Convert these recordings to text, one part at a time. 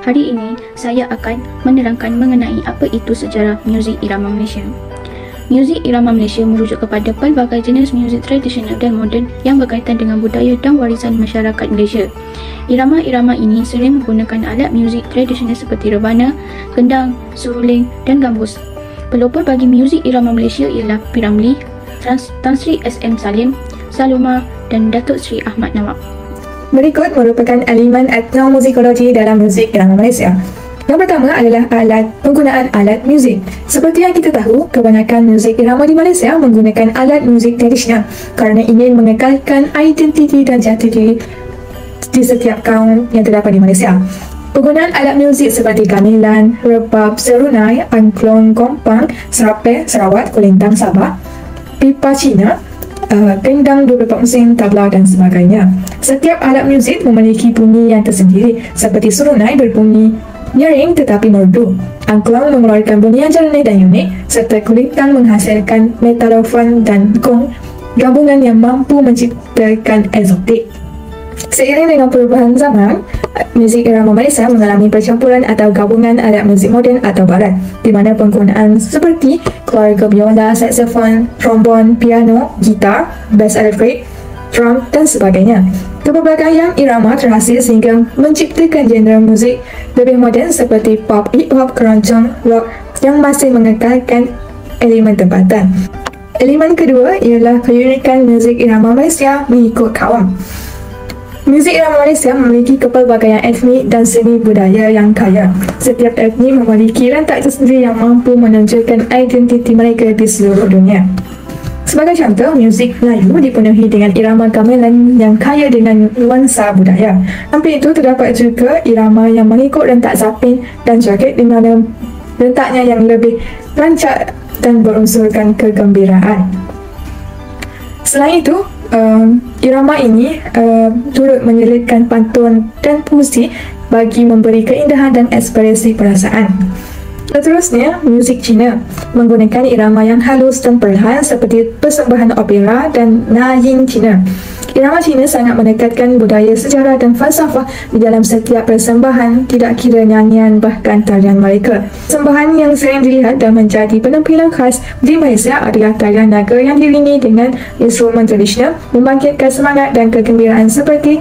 Hari ini, saya akan menerangkan mengenai apa itu sejarah muzik irama Malaysia. Muzik irama Malaysia merujuk kepada pelbagai jenis muzik tradisional dan moden yang berkaitan dengan budaya dan warisan masyarakat Malaysia. Irama-irama ini sering menggunakan alat muzik tradisional seperti rebana, kendang, seruling dan gambus. Pelopor bagi muzik irama Malaysia ialah P. Ramlee, Tan Sri S.M. Salim, Saloma dan Datuk Seri Ahmad Nawab. Berikut merupakan elemen etnomusikologi dalam muzik irama Malaysia. Yang pertama adalah penggunaan alat muzik. Seperti yang kita tahu, kebanyakan muzik irama di Malaysia menggunakan alat muzik tradisional kerana ingin mengekalkan identiti dan jati diri di setiap kaum yang terdapat di Malaysia. Penggunaan alat muzik seperti gamelan, rebab, serunai, angklung, kompang, serapeh, serawat, kulintang Sabah, pipa Cina, kendang 24 mesin, tabla dan sebagainya. Setiap alat muzik memiliki bunyi yang tersendiri, seperti serunai berbunyi nyaring tetapi merdu, angklung mengeluarkan bunyi yang jernih dan unik, serta kulintang menghasilkan metalofon dan gong, gabungan yang mampu menciptakan eksotik. Seiring dengan perubahan zaman, muzik irama Malaysia mengalami percampuran atau gabungan alat muzik moden atau barat, di mana penggunaan seperti keluarga biola, saksofon, trombon, piano, gitar, bass elektrik, drum dan sebagainya. Kepelbagaian irama terhasil sehingga menciptakan genre muzik lebih moden seperti pop, hip-hop, keroncong, rock yang masih mengekalkan elemen tempatan. Elemen kedua ialah keunikan muzik irama Malaysia mengikut kaum. Muzik irama Malaysia memiliki kepelbagaian etnik dan seni budaya yang kaya. Setiap etnik memiliki rentak tersendiri yang mampu menunjukkan identiti mereka di seluruh dunia. Sebagai contoh, muzik Melayu dipenuhi dengan irama gamelan yang kaya dengan nuansa budaya. Samping itu, terdapat juga irama yang mengikut rentak zapin dan joget di mana rentaknya yang lebih rancak dan berunsurkan kegembiraan. Selain itu, irama ini turut menyelitkan pantun dan puisi bagi memberi keindahan dan ekspresi perasaan. Seterusnya, muzik Cina menggunakan irama yang halus dan perlahan seperti persembahan opera dan nyanyian Cina. Irama Cina sangat mendekatkan budaya, sejarah dan falsafah di dalam setiap persembahan, tidak kira nyanyian bahkan tarian mereka. Persembahan yang sering dilihat dan menjadi penampilan khas di Malaysia adalah tarian naga yang diiringi dengan instrumen tradisional, membangkitkan semangat dan kegembiraan seperti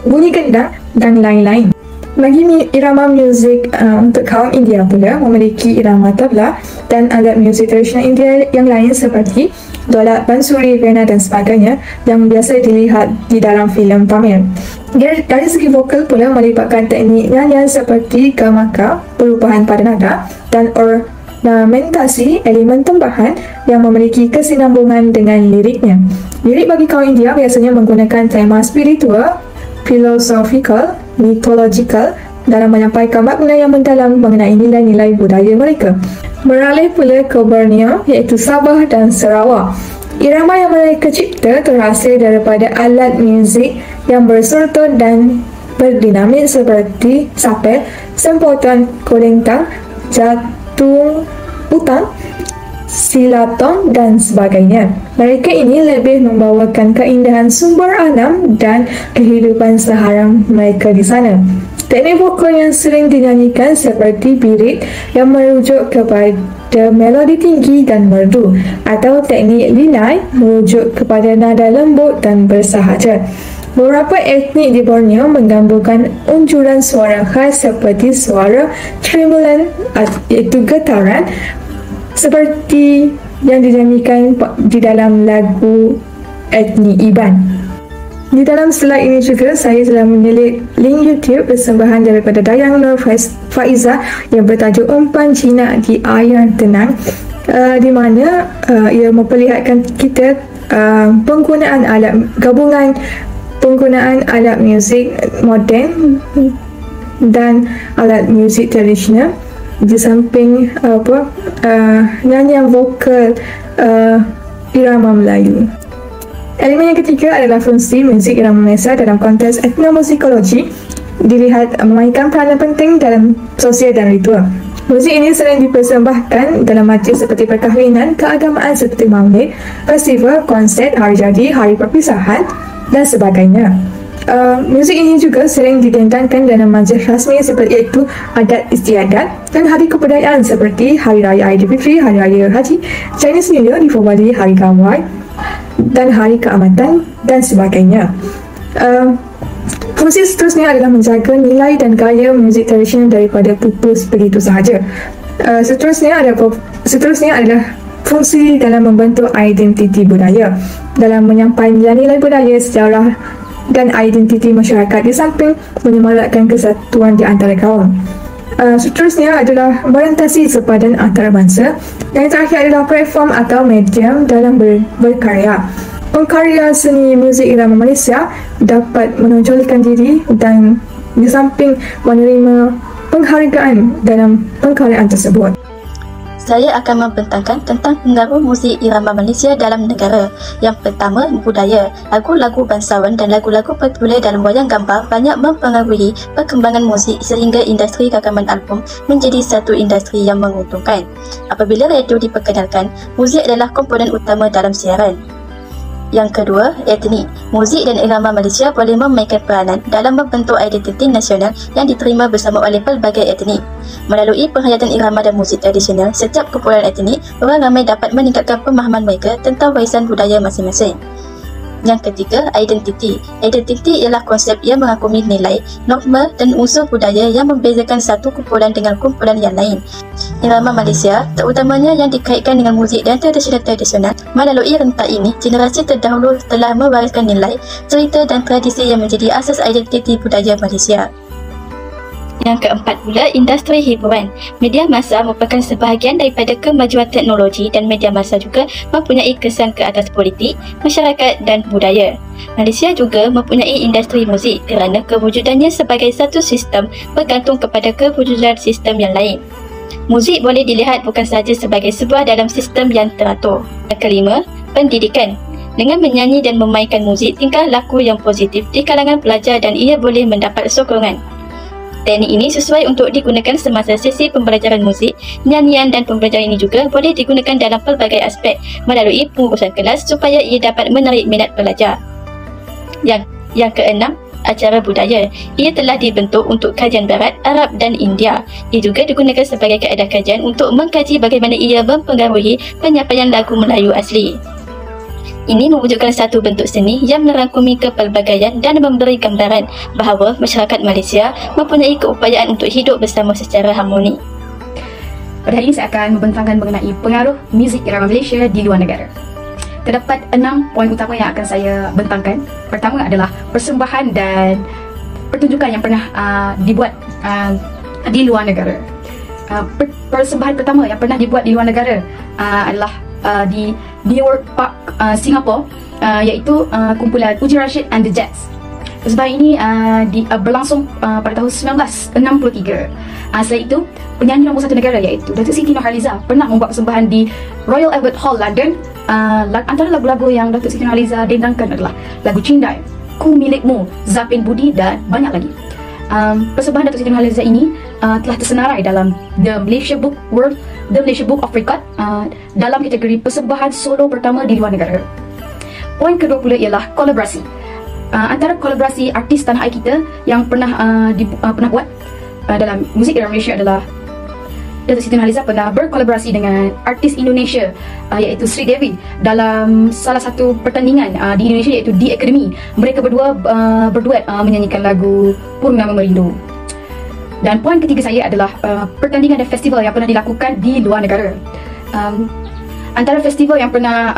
bunyi gendang dan lain-lain. Bagi irama muzik untuk kaum India pula memiliki irama tabla dan alat muzik tradisional India yang lain seperti dolat, bansuri, vena dan sebagainya yang biasa dilihat di dalam filem Tamil. Dari segi vokal pula melibatkan teknik nyanyian seperti gamaka, perubahan pada nada dan ornamentasi elemen tambahan yang memiliki kesinambungan dengan liriknya. Lirik bagi kaum India biasanya menggunakan tema spiritual, philosophical, mythological dalam menyampaikan makna yang mendalam mengenai nilai-nilai budaya mereka. Beralih pula ke Borneo iaitu Sabah dan Sarawak. Irama yang mereka cipta terhasil daripada alat muzik yang berserta dan berdinamik seperti sapel, sempotan, kulintang, jatung utang, silatong dan sebagainya. Mereka ini lebih membawakan keindahan sumber alam dan kehidupan seharian mereka di sana. Teknik vokal yang sering dinyanyikan seperti birit yang merujuk kepada melodi tinggi dan merdu, atau teknik lilai merujuk kepada nada lembut dan bersahaja. Beberapa etnik di Borneo menggambarkan unjuran suara khas seperti suara tremolan iaitu getaran seperti yang dinyanyikan di dalam lagu etnik Iban. Di dalam slide ini juga saya telah menyelip link YouTube persembahan daripada Dayang Nur Faizah yang bertajuk Umpan Cina di Air Tenang, di mana ia memperlihatkan kita penggunaan alat muzik moden dan alat muzik tradisional di samping nyanyian vokal irama Melayu. Elemen yang ketiga adalah fungsi muzik irama Malaysia dalam konteks etnomusikologi, dilihat memainkan peranan penting dalam sosial dan ritual. Muzik ini sering dipersembahkan dalam majlis seperti perkahwinan, keagamaan seperti maulid, festival, konsert, hari jadi, hari perpisahan dan sebagainya. Muzik ini juga sering didendangkan dalam majlis rasmi seperti iaitu adat istiadat dan hari kebudayaan seperti Hari Raya Aidilfitri, Hari Raya Haji, Chinese New Year, Deepavali, Hari Gawai dan Hari Keamatan dan sebagainya. Fungsi seterusnya adalah menjaga nilai dan gaya muzik tradisional daripada pupus begitu sahaja. Seterusnya adalah fungsi dalam membentuk identiti budaya, dalam menyampaikan nilai budaya, sejarah dan identiti masyarakat di samping menyemarakkan kesatuan di antara kaum. Seterusnya adalah merentasi sepadan antarabangsa. Yang terakhir adalah platform atau medium dalam berkarya. Pengkarya seni muzik irama Malaysia dapat menonjolkan diri dan di samping menerima penghargaan dalam pengkaryaan tersebut. Saya akan membentangkan tentang pengaruh muzik irama Malaysia dalam negara. Yang pertama, budaya. Lagu-lagu bangsawan dan lagu-lagu popular dalam wayang gambar banyak mempengaruhi perkembangan muzik sehingga industri rakaman album menjadi satu industri yang menguntungkan. Apabila radio diperkenalkan, muzik adalah komponen utama dalam siaran. Yang kedua, etnik. Muzik dan irama Malaysia boleh memainkan peranan dalam membentuk identiti nasional yang diterima bersama oleh pelbagai etnik. Melalui penghayatan irama dan muzik tradisional, setiap kumpulan etnik, orang ramai dapat meningkatkan pemahaman mereka tentang warisan budaya masing-masing. Yang ketiga, identiti. Identiti ialah konsep yang mengagumi nilai, norma dan unsur budaya yang membezakan satu kumpulan dengan kumpulan yang lain. Irama Malaysia, terutamanya yang dikaitkan dengan muzik dan tradisional, melalui rentak ini, generasi terdahulu telah mewariskan nilai, cerita dan tradisi yang menjadi asas identiti budaya Malaysia. Yang keempat pula, industri hiburan. Media massa merupakan sebahagian daripada kemajuan teknologi dan media massa juga mempunyai kesan ke atas politik, masyarakat dan budaya. Malaysia juga mempunyai industri muzik kerana kewujudannya sebagai satu sistem bergantung kepada kewujudan sistem yang lain. Muzik boleh dilihat bukan sahaja sebagai sebuah dalam sistem yang teratur. Yang kelima, pendidikan. Dengan menyanyi dan memainkan muzik, tingkah laku yang positif di kalangan pelajar dan ia boleh mendapat sokongan. Teknik ini sesuai untuk digunakan semasa sesi pembelajaran muzik. Nyanyian dan pembelajaran ini juga boleh digunakan dalam pelbagai aspek melalui pengurusan kelas supaya ia dapat menarik minat pelajar. Yang keenam, acara budaya. Ia telah dibentuk untuk kajian Barat, Arab dan India. Ia juga digunakan sebagai kaedah kajian untuk mengkaji bagaimana ia mempengaruhi penyampaian lagu Melayu asli. Ini mewujudkan satu bentuk seni yang merangkumi kepelbagaian dan memberi gambaran bahawa masyarakat Malaysia mempunyai keupayaan untuk hidup bersama secara harmoni. Pada hari ini saya akan membentangkan mengenai pengaruh muzik irama Malaysia di luar negara. Terdapat 6 poin utama yang akan saya bentangkan. Pertama adalah persembahan dan pertunjukan yang pernah dibuat di luar negara. Persembahan pertama yang pernah dibuat di luar negara adalah di New York Park, Singapura, iaitu kumpulan Uji Rashid and the Jets. Persembahan ini berlangsung pada tahun 1963. Selain itu, penyanyi nombor satu negara iaitu Datuk Siti Nurhaliza pernah membuat persembahan di Royal Albert Hall, London. Antara lagu-lagu yang Datuk Siti Nurhaliza dendangkan adalah lagu Cindai, Ku Milikmu, Zapin Budi dan banyak lagi. Persembahan Datuk Siti Nurhaliza ini telah tersenarai dalam The Malaysia Book of Record dalam kategori persembahan solo pertama di luar negara. Poin kedua pula ialah kolaborasi. Antara kolaborasi artis tanah air kita yang pernah buat dalam muzik irama Malaysia adalah Datuk Siti Nurhaliza pernah berkolaborasi dengan artis Indonesia iaitu Sri Devi dalam salah satu pertandingan di Indonesia iaitu di Academy. Mereka berdua berduet menyanyikan lagu Purnama Merindu. Dan poin ketiga saya adalah pertandingan dan festival yang pernah dilakukan di luar negara. Antara festival yang pernah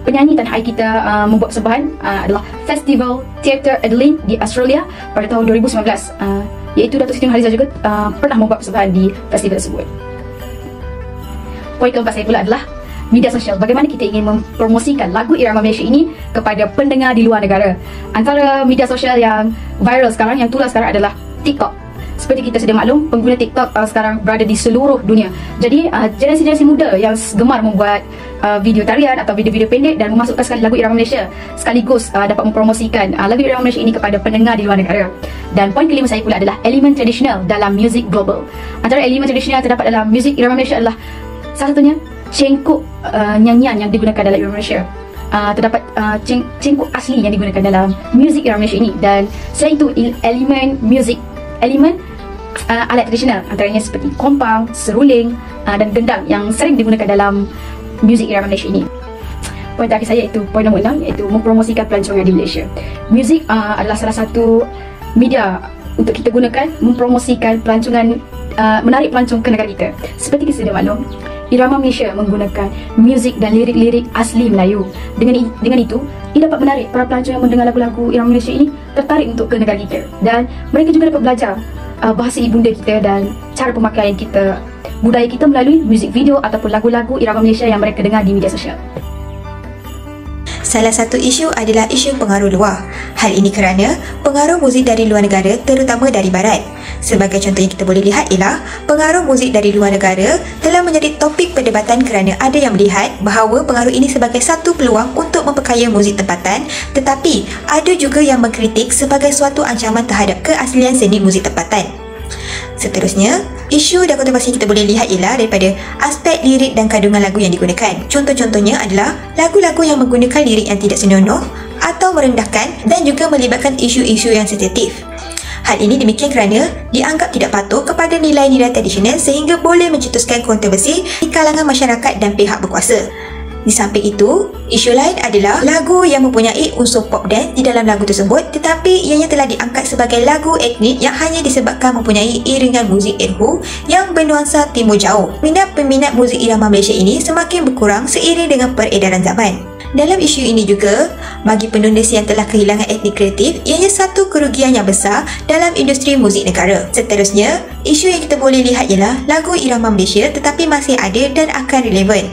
penyanyi tanah air kita membuat persembahan adalah Festival Theatre Adelaide di Australia pada tahun 2019. Iaitu Datuk Siti Nurhaliza juga pernah membuat persembahan di festival tersebut. Poin keempat saya pula adalah media sosial. Bagaimana kita ingin mempromosikan lagu irama Malaysia ini kepada pendengar di luar negara. Antara media sosial yang viral sekarang, yang tular sekarang adalah TikTok. Seperti kita sedia maklum, pengguna TikTok sekarang berada di seluruh dunia. Jadi generasi-generasi muda yang gemar membuat video tarian atau video-video pendek dan memasukkan sekali lagu irama Malaysia, sekaligus dapat mempromosikan lagu irama Malaysia ini kepada pendengar di luar negara. Dan poin kelima saya pula adalah elemen tradisional dalam muzik global. Antara elemen tradisional yang terdapat dalam muzik irama Malaysia adalah salah satunya cengkok nyanyian yang digunakan dalam irama Malaysia. terdapat cengkok asli yang digunakan dalam muzik irama Malaysia ini. Dan selain itu, elemen alat tradisional antaranya seperti kompang, seruling dan gendang yang sering digunakan dalam muzik irama Malaysia ini. Poin terakhir saya iaitu poin nombor 6, iaitu mempromosikan pelancongan di Malaysia. Muzik adalah salah satu media untuk kita gunakan mempromosikan pelancongan, menarik pelancong ke negara kita. Seperti kita sedia maklum, irama Malaysia menggunakan muzik dan lirik-lirik asli Melayu. Dengan itu, ia dapat menarik para pelancong yang mendengar lagu-lagu irama Malaysia ini tertarik untuk ke negara kita. Dan mereka juga dapat belajar bahasa ibunda kita dan cara pemakaian kita, budaya kita melalui muzik video ataupun lagu-lagu irama Malaysia yang mereka dengar di media sosial. Salah satu isu adalah isu pengaruh luar. Hal ini kerana pengaruh muzik dari luar negara, terutama dari barat. Sebagai contoh yang kita boleh lihat ialah pengaruh muzik dari luar negara telah menjadi topik perdebatan kerana ada yang melihat bahawa pengaruh ini sebagai satu peluang untuk memperkaya muzik tempatan, tetapi ada juga yang mengkritik sebagai suatu ancaman terhadap keaslian seni muzik tempatan. Seterusnya, isu dan kontroversi yang kita boleh lihat ialah daripada aspek lirik dan kandungan lagu yang digunakan. Contoh-contohnya adalah lagu-lagu yang menggunakan lirik yang tidak senonoh atau merendahkan dan juga melibatkan isu-isu yang sensitif. Hal ini demikian kerana dianggap tidak patuh kepada nilai-nilai tradisional sehingga boleh mencetuskan kontroversi di kalangan masyarakat dan pihak berkuasa. Di samping itu, isu lain adalah lagu yang mempunyai unsur pop dance di dalam lagu tersebut tetapi ianya telah diangkat sebagai lagu etnik yang hanya disebabkan mempunyai iringan muzik erhu yang bernuansa timur jauh. Minat peminat muzik irama Malaysia ini semakin berkurang seiring dengan peredaran zaman. Dalam isu ini juga, bagi penulis yang telah kehilangan etnik kreatif, ianya satu kerugian yang besar dalam industri muzik negara. Seterusnya, isu yang kita boleh lihat ialah lagu irama Malaysia tetapi masih ada dan akan relevan.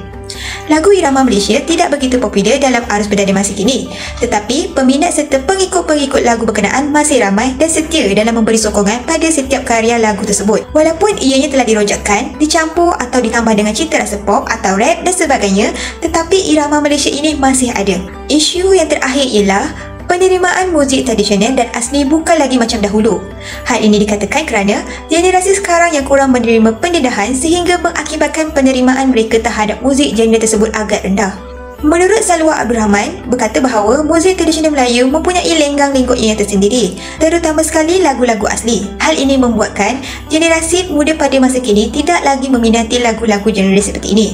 Lagu irama Malaysia tidak begitu popular dalam arus berdaya masa kini, tetapi peminat serta pengikut-pengikut lagu berkenaan masih ramai dan setia dalam memberi sokongan pada setiap karya lagu tersebut. Walaupun ianya telah dirojakkan, dicampur atau ditambah dengan cita rasa pop atau rap dan sebagainya, tetapi irama Malaysia ini masih ada. Isu yang terakhir ialah penerimaan muzik tradisional dan asli bukan lagi macam dahulu. Hal ini dikatakan kerana generasi sekarang yang kurang menerima pendedahan sehingga mengakibatkan penerimaan mereka terhadap muzik genre tersebut agak rendah. Menurut Salwa Abdul Rahman berkata bahawa muzik tradisional Melayu mempunyai lenggang lingkupnya tersendiri, terutama sekali lagu-lagu asli. Hal ini membuatkan generasi muda pada masa kini tidak lagi meminati lagu-lagu genre seperti ini.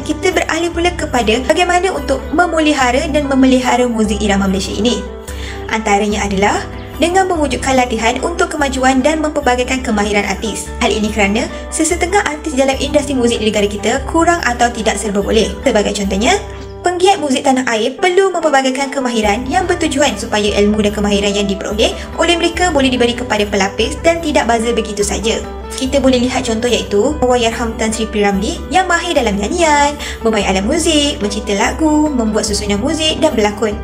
Kita beralih pula kepada bagaimana untuk memelihara dan memelihara muzik irama Malaysia ini. Antaranya adalah dengan mewujudkan latihan untuk kemajuan dan memperbagaikan kemahiran artis. Hal ini kerana sesetengah artis dalam industri muzik di negara kita kurang atau tidak serba boleh. Sebagai contohnya, penggiat muzik tanah air perlu memperbagaikan kemahiran yang bertujuan supaya ilmu dan kemahiran yang diperoleh oleh mereka boleh diberi kepada pelapis dan tidak buzzer begitu saja. Kita boleh lihat contoh iaitu Allahyarham Tan Sri P. Ramlee yang mahir dalam nyanyian, bermain alat muzik, mencipta lagu, membuat susunan muzik dan berlakon.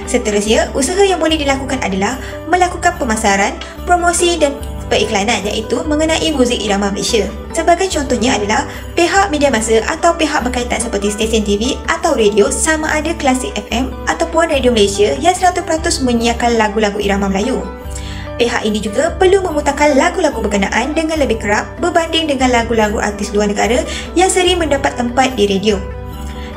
Seterusnya, usaha yang boleh dilakukan adalah melakukan pemasaran, promosi dan periklanan iaitu mengenai muzik irama Malaysia. Sebagai contohnya adalah pihak media massa atau pihak berkaitan seperti stesen TV atau radio sama ada Klasik FM ataupun Radio Malaysia yang 100% menyiarkan lagu-lagu irama Melayu. Pihak ini juga perlu memutarkan lagu-lagu berkenaan dengan lebih kerap berbanding dengan lagu-lagu artis luar negara yang sering mendapat tempat di radio.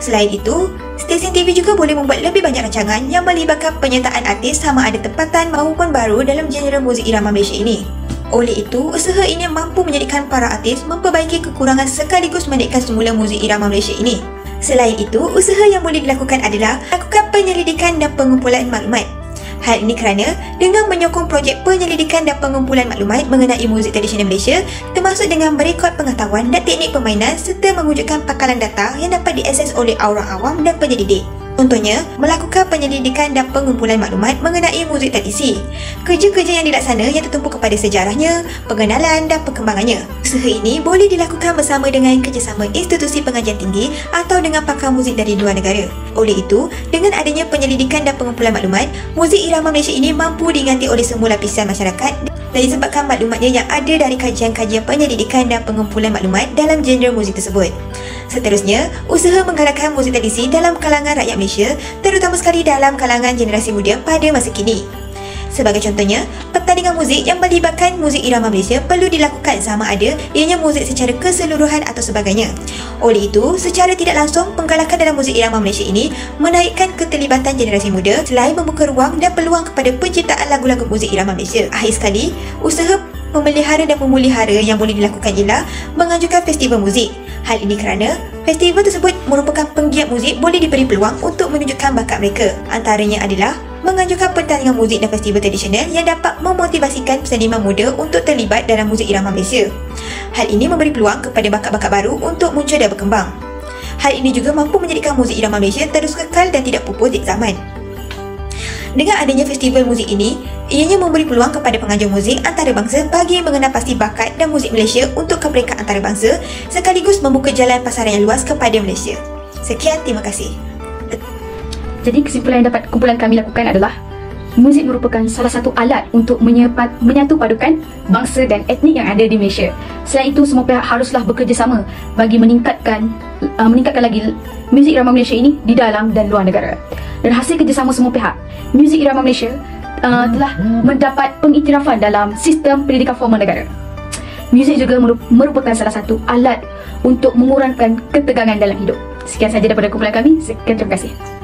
Selain itu, stesen TV juga boleh membuat lebih banyak rancangan yang melibatkan penyertaan artis sama ada tempatan maupun baru dalam genre muzik irama Malaysia ini. Oleh itu, usaha ini mampu menjadikan para artis memperbaiki kekurangan sekaligus menaikkan semula muzik irama Malaysia ini. Selain itu, usaha yang boleh dilakukan adalah lakukan penyelidikan dan pengumpulan maklumat. Hal ini kerana dengan menyokong projek penyelidikan dan pengumpulan maklumat mengenai muzik tradisional Malaysia termasuk dengan merekod pengetahuan dan teknik permainan serta mewujudkan pakalan data yang dapat diakses oleh orang awam dan penyelidik. Contohnya, melakukan penyelidikan dan pengumpulan maklumat mengenai muzik tradisi. Kerja-kerja yang dilaksana yang tertumpu kepada sejarahnya, pengenalan dan perkembangannya. Usaha ini boleh dilakukan bersama dengan kerjasama institusi pengajian tinggi atau dengan pakar muzik dari luar negara. Oleh itu, dengan adanya penyelidikan dan pengumpulan maklumat, muzik irama Malaysia ini mampu diingati oleh semua lapisan masyarakat dan disebabkan maklumatnya yang ada dari kajian-kajian penyelidikan dan pengumpulan maklumat dalam genre muzik tersebut. Seterusnya, usaha menggalakkan muzik tradisi dalam kalangan rakyat Malaysia, terutama sekali dalam kalangan generasi muda pada masa kini. Sebagai contohnya, pertandingan pertandingan muzik yang melibatkan muzik irama Malaysia perlu dilakukan sama ada ianya muzik secara keseluruhan atau sebagainya. Oleh itu, secara tidak langsung, penggalakan dalam muzik irama Malaysia ini menaikkan keterlibatan generasi muda selain membuka ruang dan peluang kepada penciptaan lagu-lagu muzik irama Malaysia. Akhir sekali, usaha memelihara dan memulihara yang boleh dilakukan ialah mengajukan festival muzik. Hal ini kerana festival tersebut merupakan penggiat muzik boleh diberi peluang untuk menunjukkan bakat mereka. Antaranya adalah mengajukan pertandingan muzik dan festival tradisional yang dapat memotivasikan seniman muda untuk terlibat dalam muzik irama Malaysia. Hal ini memberi peluang kepada bakat-bakat baru untuk muncul dan berkembang. Hal ini juga mampu menjadikan muzik irama Malaysia terus kekal dan tidak pupus di zaman. Dengan adanya festival muzik ini, ianya memberi peluang kepada pengajar muzik antarabangsa bagi mengenal pasti bakat dan muzik Malaysia untuk ke peringkat antarabangsa sekaligus membuka jalan pasaran yang luas kepada Malaysia. Sekian, terima kasih. Jadi kesimpulan yang dapat kumpulan kami lakukan adalah muzik merupakan salah satu alat untuk menyatu padukan bangsa dan etnik yang ada di Malaysia. Selain itu, semua pihak haruslah bekerjasama bagi meningkatkan lagi muzik irama Malaysia ini di dalam dan luar negara. Dan hasil kerjasama semua pihak, muzik irama Malaysia telah mendapat pengiktirafan dalam sistem pendidikan formal negara. Muzik juga merupakan salah satu alat untuk mengurangkan ketegangan dalam hidup. Sekian sahaja daripada kumpulan kami. Sekian, terima kasih.